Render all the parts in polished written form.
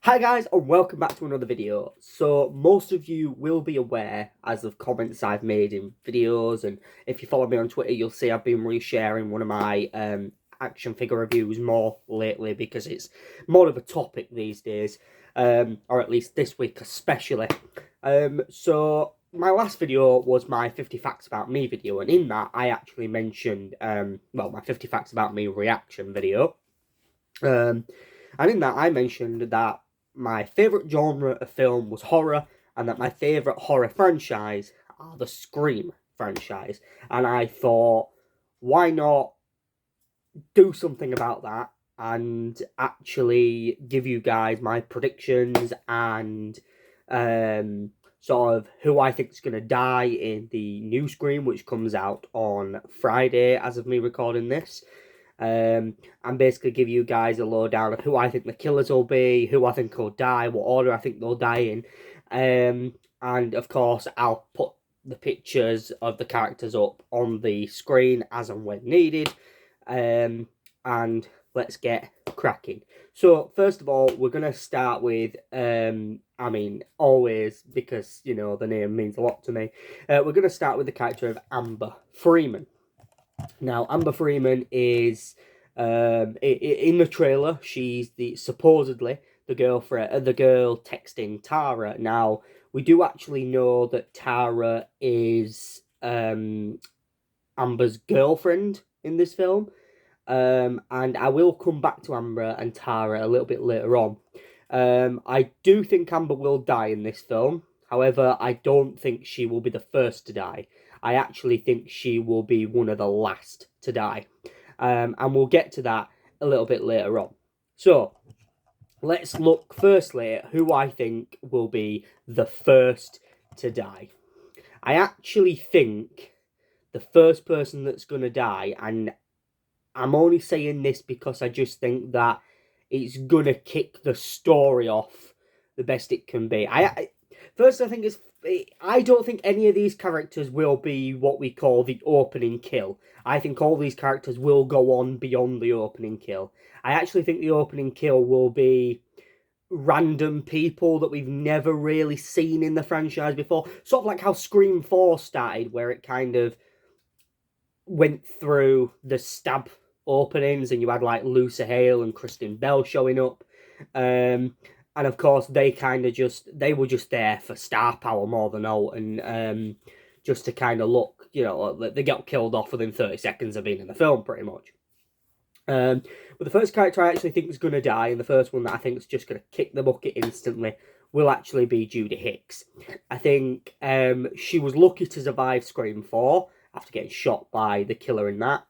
Hi guys, and welcome back to another video. So most of you will be aware as of comments I've made in videos, and if you follow me on Twitter you'll see I've been resharing one of my action figure reviews more lately because it's more of a topic these days, or at least this week especially. So my last video was my 50 facts about me video, and in that I actually mentioned my 50 facts about me reaction video. And in that I mentioned that my favourite genre of film was horror, and that my favourite horror franchise are the Scream franchise. And I thought, why not do something about that and actually give you guys my predictions and sort of who I think is going to die in the new Scream, which comes out on Friday as of me recording this. And basically give you guys a lowdown of who I think the killers will be, who I think will die, what order I think they'll die in. And of course, I'll put the pictures of the characters up on the screen as and when needed. And let's get cracking. So, first of all, we're going to start with, always, because, you know, the name means a lot to me. We're going to start with the character of Amber Freeman. Now, Amber Freeman is, in the trailer, she's supposedly the girl texting Tara. Now, we do actually know that Tara is Amber's girlfriend in this film. And I will come back to Amber and Tara a little bit later on. I do think Amber will die in this film. However, I don't think she will be the first to die. I actually think she will be one of the last to die. And we'll get to that a little bit later on. So, let's look firstly at who I think will be the first to die. I actually think the first person that's going to die, and I'm only saying this because I just think that it's going to kick the story off the best it can be. I don't think any of these characters will be what we call the opening kill. I think all these characters will go on beyond the opening kill. I actually think the opening kill will be random people that we've never really seen in the franchise before. Sort of like how Scream 4 started, where it kind of went through the stab openings and you had like Lucy Hale and Kristen Bell showing up. And of course, they were just there for star power more than all, and just to kind of look, you know, they got killed off within 30 seconds of being in the film, pretty much. But the first character I actually think is going to die, and the first one that I think is just going to kick the bucket instantly, will actually be Judy Hicks. I think she was lucky to survive Scream 4 after getting shot by the killer in that.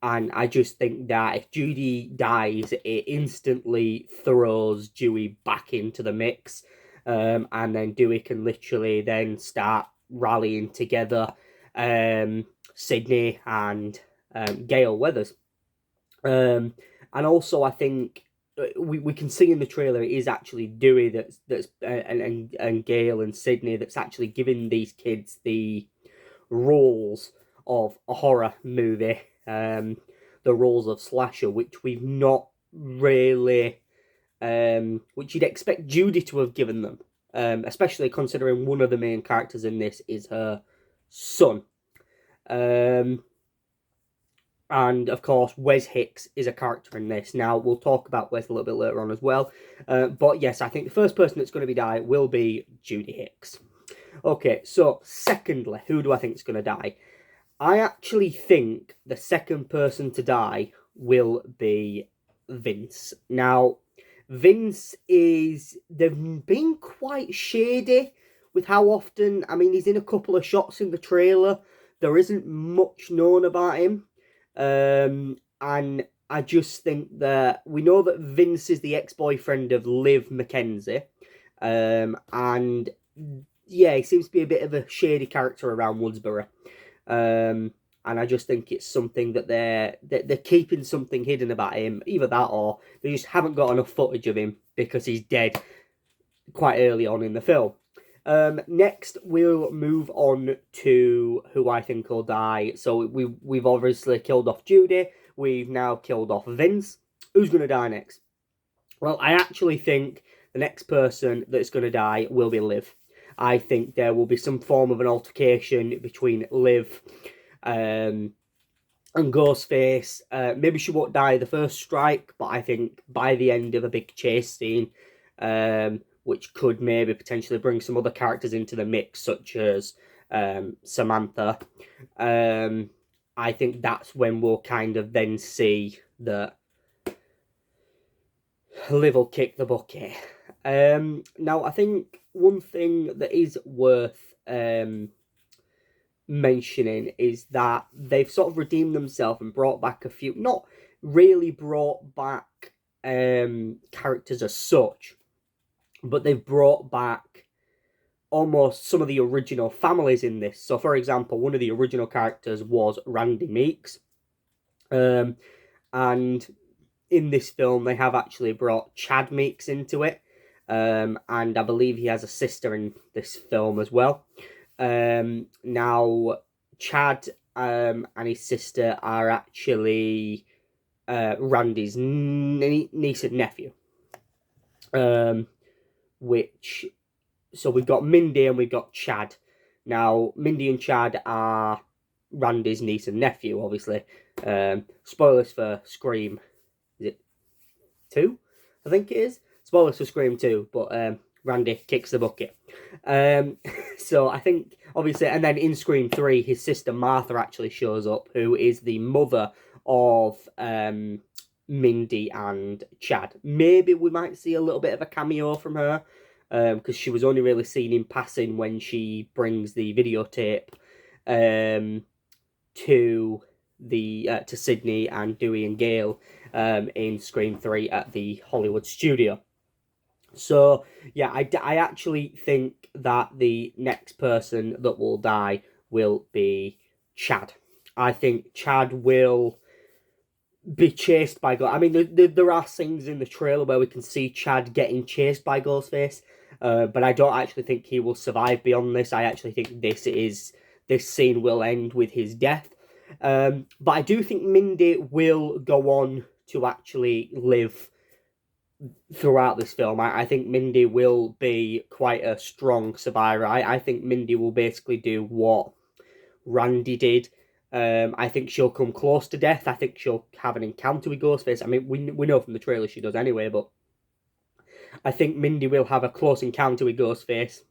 And I just think that if Judy dies, it instantly throws Dewey back into the mix. And then Dewey can literally then start rallying together Sydney and Gail Weathers. And also, I think we can see in the trailer it is actually Dewey and Gail and Sydney that's actually giving these kids the roles of a horror movie, the roles of slasher, which we've not really, which you'd expect Judy to have given them, especially considering one of the main characters in this is her son. And of course, Wes Hicks is a character in this. Now, we'll talk about Wes a little bit later on as well. But yes, I think the first person that's going to be die will be Judy Hicks. Okay, so secondly, who do I think is going to die? I actually think the second person to die will be Vince. Now, they've been quite shady with how often, he's in a couple of shots in the trailer. There isn't much known about him. And I just think that we know that Vince is the ex-boyfriend of Liv McKenzie. And yeah, he seems to be a bit of a shady character around Woodsboro. And I just think it's something that they're keeping something hidden about him. Either that or they just haven't got enough footage of him because he's dead quite early on in the film. Next, we'll move on to who I think will die. So we've obviously killed off Judy. We've now killed off Vince. Who's going to die next? Well, I actually think the next person that's going to die will be Liv. I think there will be some form of an altercation between Liv and Ghostface. Maybe she won't die the first strike, but I think by the end of a big chase scene, which could maybe potentially bring some other characters into the mix, such as Samantha, I think that's when we'll kind of then see that Liv will kick the bucket. Now, I think one thing that is worth mentioning is that they've sort of redeemed themselves and brought back a few, not really brought back characters as such, but they've brought back almost some of the original families in this. So, for example, one of the original characters was Randy Meeks. And in this film, they have actually brought Chad Meeks into it. And I believe he has a sister in this film as well. Now, Chad and his sister are actually Randy's niece and nephew. So we've got Mindy and we've got Chad. Now, Mindy and Chad are Randy's niece and nephew, obviously. Spoilers for Scream. Is it 2? I think it is. Spoilers for Scream 2, but Randy kicks the bucket. So I think, obviously, and then in Scream 3, his sister Martha actually shows up, who is the mother of Mindy and Chad. Maybe we might see a little bit of a cameo from her, because she was only really seen in passing when she brings the videotape to Sydney and Dewey and Gale in Scream 3 at the Hollywood studio. So, yeah, I actually think that the next person that will die will be Chad. I think Chad will be chased by Ghost. I mean, there are scenes in the trailer where we can see Chad getting chased by Ghostface, but I don't actually think he will survive beyond this. I actually think this scene will end with his death. But I do think Mindy will go on to actually live throughout this film. I think Mindy will be quite a strong survivor. I think Mindy will basically do what Randy did. I think she'll come close to death. I think she'll have an encounter with Ghostface. I mean, we know from the trailer she does anyway, but I think Mindy will have a close encounter with Ghostface,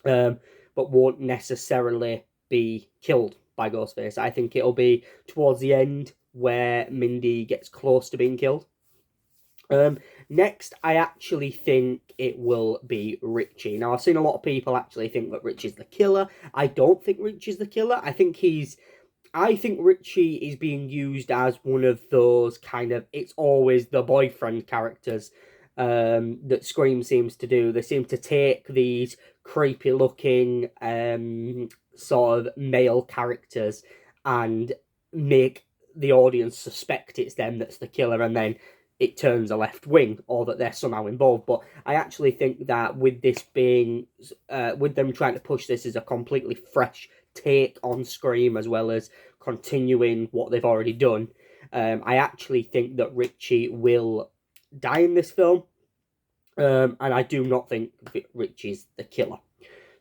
but won't necessarily be killed by Ghostface. I think it'll be towards the end where Mindy gets close to being killed. Next, I actually think it will be Richie. Now, I've seen a lot of people actually think that Richie's the killer. I don't think Richie's the killer. I think Richie is being used as one of those kind of, it's always the boyfriend characters that Scream seems to do. They seem to take these creepy looking sort of male characters and make the audience suspect it's them that's the killer, and then it turns a left wing, or that they're somehow involved. But I actually think that with this being, with them trying to push this as a completely fresh take on Scream, as well as continuing what they've already done, I actually think that Richie will die in this film, and I do not think Richie's the killer.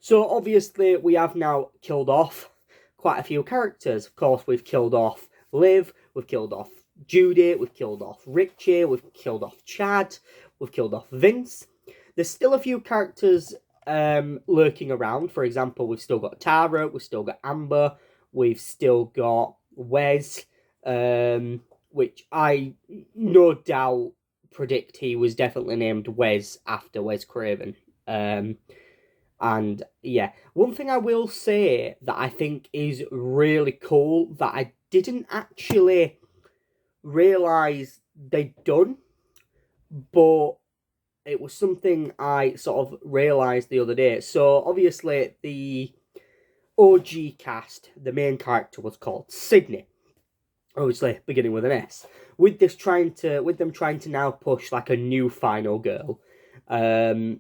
So obviously we have now killed off quite a few characters. Of course, we've killed off Liv, we've killed off Judy, we've killed off Richie, we've killed off Chad, we've killed off Vince. There's still a few characters lurking around. For example, we've still got Tara, we've still got Amber, we've still got Wes, which I no doubt predict he was definitely named Wes after Wes Craven. And yeah, one thing I will say that I think is really cool that I didn't actually realise they'd done, but it was something I sort of realised the other day. So obviously the OG cast, the main character was called Sydney, obviously beginning with an S. With them trying to now push like a new final girl,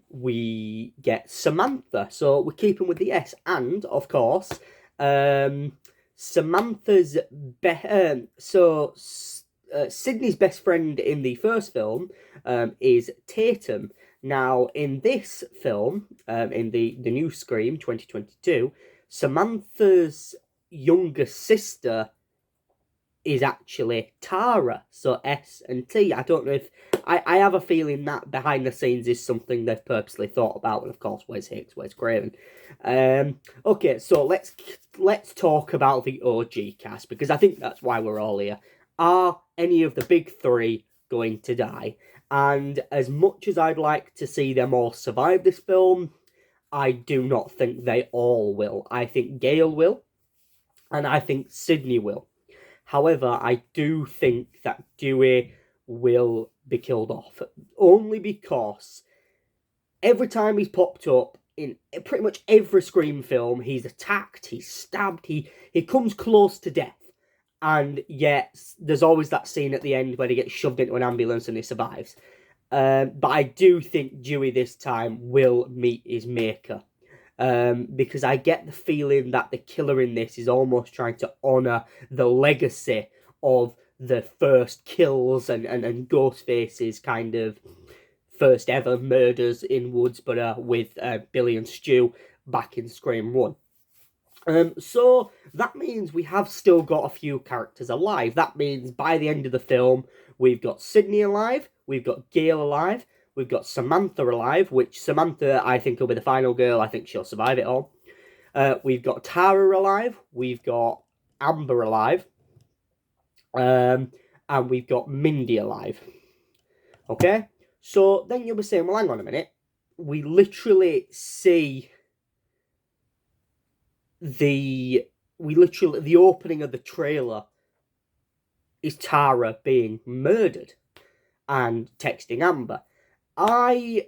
we get Samantha. So we're keeping with the S, and of course, Samantha's Sydney's best friend in the first film is Tatum. Now, in this film, in the new Scream 2022, Samantha's younger sister is actually Tara, so S and T. I don't know if I have a feeling that behind the scenes is something they've purposely thought about, and of course, where's Hicks, where's Craven? Okay, so let's talk about the OG cast, because I think that's why we're all here. Are any of the big three going to die? And as much as I'd like to see them all survive this film, I do not think they all will. I think Gale will, and I think Sydney will. However, I do think that Dewey will be killed off. Only because every time he's popped up in pretty much every Scream film, he's attacked, he's stabbed, he comes close to death. And yet, there's always that scene at the end where he gets shoved into an ambulance and he survives. But I do think Dewey this time will meet his maker. Because I get the feeling that the killer in this is almost trying to honour the legacy of the first kills and Ghostface's kind of first ever murders in Woodsboro with Billy and Stu back in Scream 1. So that means we have still got a few characters alive. That means by the end of the film, we've got Sydney alive, we've got Gale alive, we've got Samantha alive, which Samantha, I think, will be the final girl. I think she'll survive it all. We've got Tara alive. We've got Amber alive. And we've got Mindy alive. Okay? So then you'll be saying, well, hang on a minute. We literally see the opening of the trailer is Tara being murdered and texting Amber. I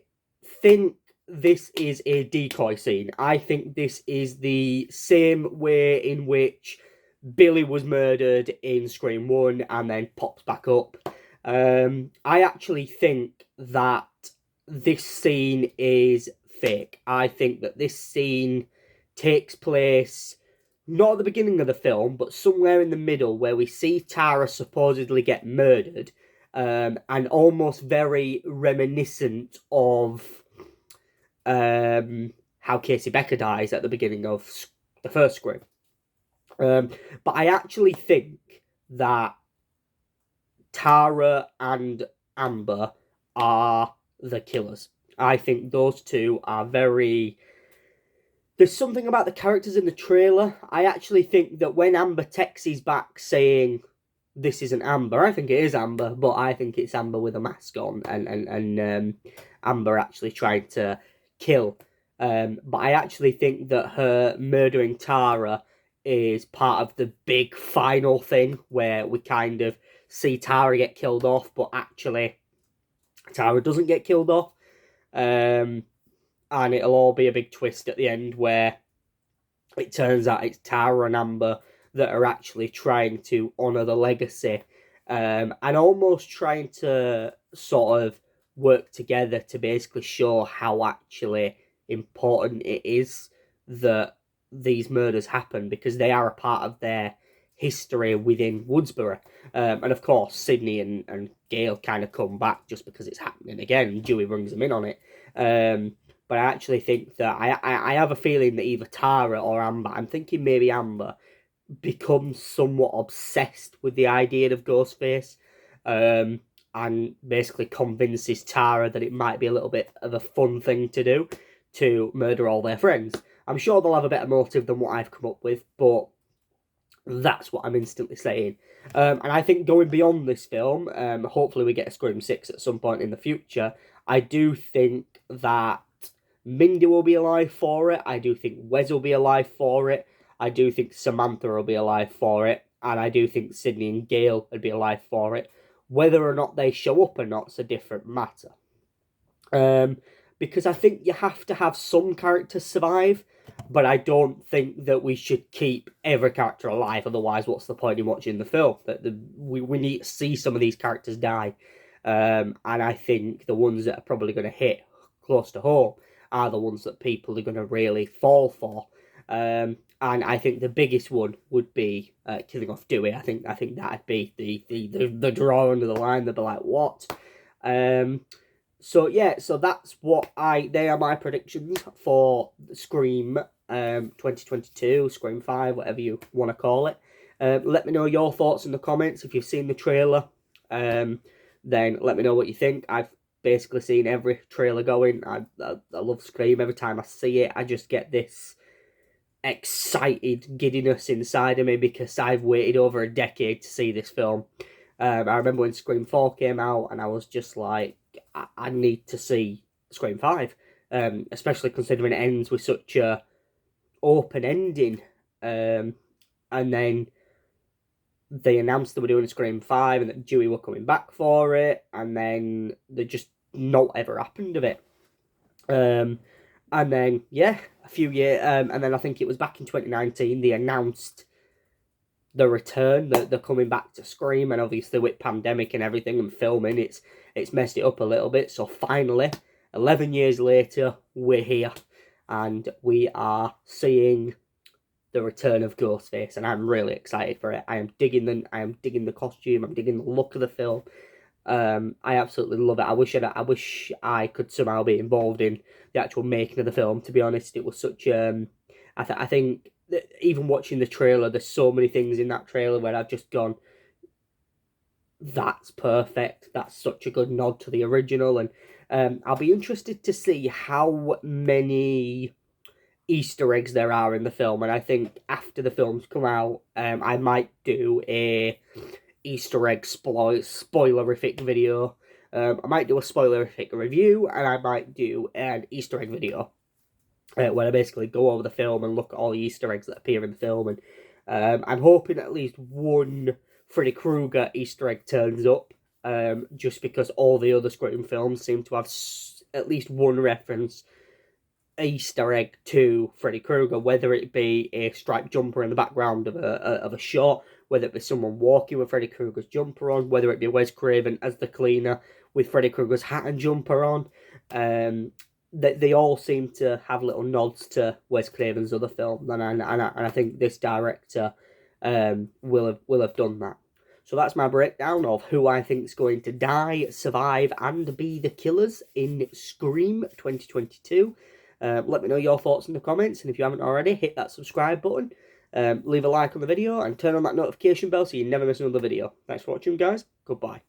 think this is a decoy scene. I think this is the same way in which Billy was murdered in Scream 1 and then pops back up. I actually think that this scene is fake. I think that this scene takes place not at the beginning of the film, but somewhere in the middle where we see Tara supposedly get murdered. And almost very reminiscent of how Casey Becker dies at the beginning of the first Scream. But I actually think that Tara and Amber are the killers. I think those two are very... There's something about the characters in the trailer. I actually think that when Amber texts back saying... this isn't Amber. I think it is Amber, but I think it's Amber with a mask on and Amber actually trying to kill. But I actually think that her murdering Tara is part of the big final thing where we kind of see Tara get killed off, but actually Tara doesn't get killed off. And it'll all be a big twist at the end where it turns out it's Tara and Amber that are actually trying to honour the legacy and almost trying to sort of work together to basically show how actually important it is that these murders happen, because they are a part of their history within Woodsboro. And of course, Sydney and Gale kind of come back just because it's happening again. Dewey brings them in on it. But I actually think that I have a feeling that either Tara or Amber, I'm thinking maybe Amber, becomes somewhat obsessed with the idea of Ghostface and basically convinces Tara that it might be a little bit of a fun thing to do to murder all their friends. I'm sure they'll have a better motive than what I've come up with, but that's what I'm instantly saying. And I think going beyond this film, hopefully we get a Scream 6 at some point in the future, I do think that Mindy will be alive for it. I do think Wes will be alive for it. I do think Samantha will be alive for it. And I do think Sydney and Gale would be alive for it. Whether or not they show up or not is a different matter. Because I think you have to have some characters survive, but I don't think that we should keep every character alive. Otherwise, what's the point in watching the film? We need to see some of these characters die. And I think the ones that are probably going to hit close to home are the ones that people are going to really fall for. And I think the biggest one would be killing off Dewey. I think that'd be the draw under the line. They'd be like, what? So yeah, so that's they are my predictions for Scream 2022, Scream 5, whatever you want to call it. Let me know your thoughts in the comments. If you've seen the trailer, then let me know what you think. I've basically seen every trailer going. I love Scream. Every time I see it, I just get this excited giddiness inside of me because I've waited over a decade to see this film. I remember when Scream 4 came out and I was just like, I need to see Scream 5, especially considering it ends with such a open ending. And then they announced they were doing Scream 5 and that Dewey were coming back for it, and then they just not ever happened of it. And then, yeah, a few years, and then I think it was back in 2019, they announced the return, that they're coming back to Scream, and obviously with pandemic and everything and filming, it's messed it up a little bit. So finally, 11 years later, we're here, and we are seeing the return of Ghostface, and I'm really excited for it. I am digging the costume, I'm digging the look of the film. I absolutely love it. I wish I could somehow be involved in the actual making of the film. To be honest, it was such I think that even watching the trailer, there's so many things in that trailer where I've just gone, that's perfect. That's such a good nod to the original, and I'll be interested to see how many Easter eggs there are in the film. And I think after the films come out, I might do a Easter egg spoilerific video. I might do a spoilerific review, and I might do an Easter egg video where I basically go over the film and look at all the Easter eggs that appear in the film. And I'm hoping at least one Freddy Krueger Easter egg turns up, just because all the other Scream films seem to have at least one reference Easter egg to Freddy Krueger, whether it be a striped jumper in the background of a shot, whether it be someone walking with Freddy Krueger's jumper on, whether it be Wes Craven as the cleaner with Freddy Krueger's hat and jumper on. They all seem to have little nods to Wes Craven's other film, and I think this director will have done that. So that's my breakdown of who I think is going to die, survive, and be the killers in Scream 2022. Let me know your thoughts in the comments, and if you haven't already, hit that subscribe button, leave a like on the video, and turn on that notification bell so you never miss another video. Thanks for watching, guys. Goodbye.